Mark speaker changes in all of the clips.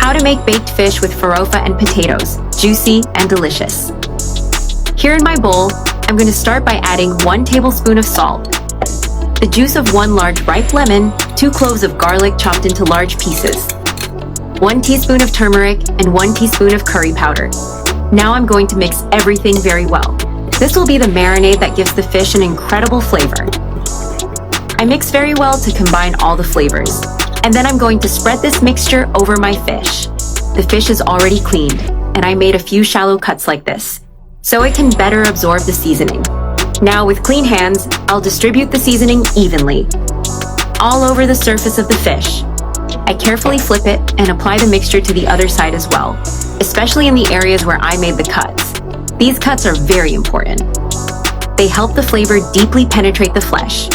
Speaker 1: How to make baked fish with farofa and potatoes, juicy and delicious. Here in my bowl, I'm going to start by adding 1 tablespoon of salt, the juice of 1 large ripe lemon, 2 cloves of garlic chopped into large pieces, 1 teaspoon of turmeric, and 1 teaspoon of curry powder. Now I'm going to mix everything very well. This will be the marinade that gives the fish an incredible flavor. I mix very well to combine all the flavors, and then I'm going to spread this mixture over my fish. The fish is already cleaned, and I made a few shallow cuts like this, so it can better absorb the seasoning. Now with clean hands, I'll distribute the seasoning evenly, all over the surface of the fish. I carefully flip it and apply the mixture to the other side as well, especially in the areas where I made the cuts. These cuts are very important. They help the flavor deeply penetrate the flesh.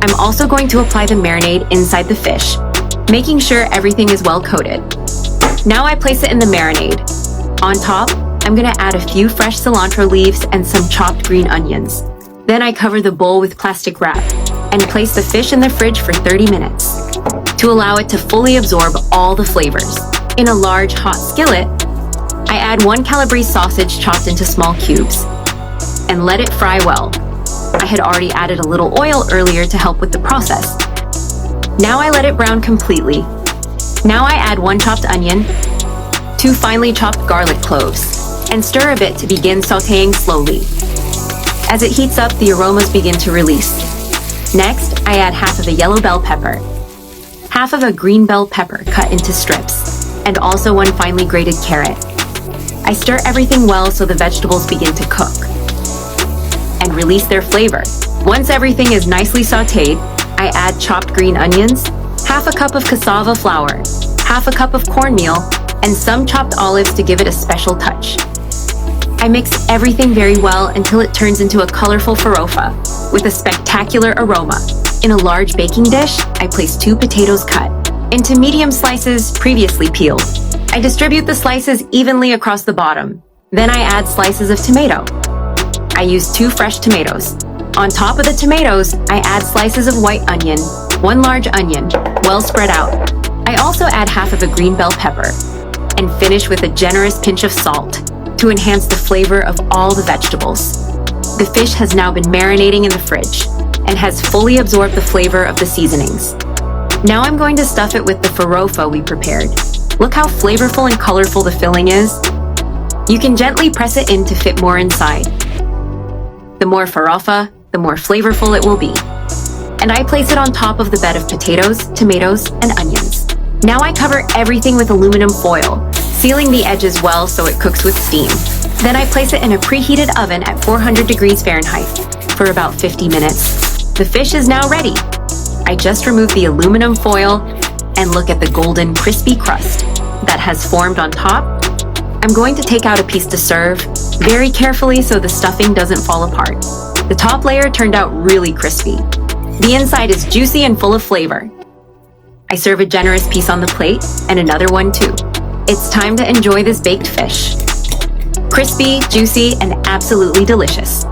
Speaker 1: I'm also going to apply the marinade inside the fish, making sure everything is well coated. Now I place it in the marinade. On top, I'm going to add a few fresh cilantro leaves and some chopped green onions. Then I cover the bowl with plastic wrap and place the fish in the fridge for 30 minutes to allow it to fully absorb all the flavors. In a large hot skillet, I add 1 calabrese sausage chopped into small cubes and let it fry well. I had already added a little oil earlier to help with the process. Now I let it brown completely. Now I add 1 chopped onion, 2 finely chopped garlic cloves, and stir a bit to begin sautéing slowly. As it heats up, the aromas begin to release. Next, I add half of a yellow bell pepper, half of a green bell pepper cut into strips, and also 1 finely grated carrot. I stir everything well so the vegetables begin to cook and release their flavor. Once everything is nicely sautéed, I add chopped green onions, half a cup of cassava flour, half a cup of cornmeal, and some chopped olives to give it a special touch. I mix everything very well until it turns into a colorful farofa with a spectacular aroma. In a large baking dish, I place 2 potatoes cut into medium slices previously peeled. I distribute the slices evenly across the bottom. Then I add slices of tomato. I use 2 fresh tomatoes. On top of the tomatoes, I add slices of white onion, 1 large onion, well spread out. I also add half of a green bell pepper and finish with a generous pinch of salt to enhance the flavor of all the vegetables. The fish has now been marinating in the fridge and has fully absorbed the flavor of the seasonings. Now I'm going to stuff it with the farofa we prepared. Look how flavorful and colorful the filling is. You can gently press it in to fit more inside. The more farofa, the more flavorful it will be. And I place it on top of the bed of potatoes, tomatoes, and onions. Now I cover everything with aluminum foil, sealing the edges well so it cooks with steam. Then I place it in a preheated oven at 400 degrees Fahrenheit for about 50 minutes. The fish is now ready. I just remove the aluminum foil and look at the golden, crispy crust that has formed on top. I'm going to take out a piece to serve, very carefully so the stuffing doesn't fall apart. The top layer turned out really crispy. The inside is juicy and full of flavor. I serve a generous piece on the plate and another one too. It's time to enjoy this baked fish. Crispy, juicy, and absolutely delicious.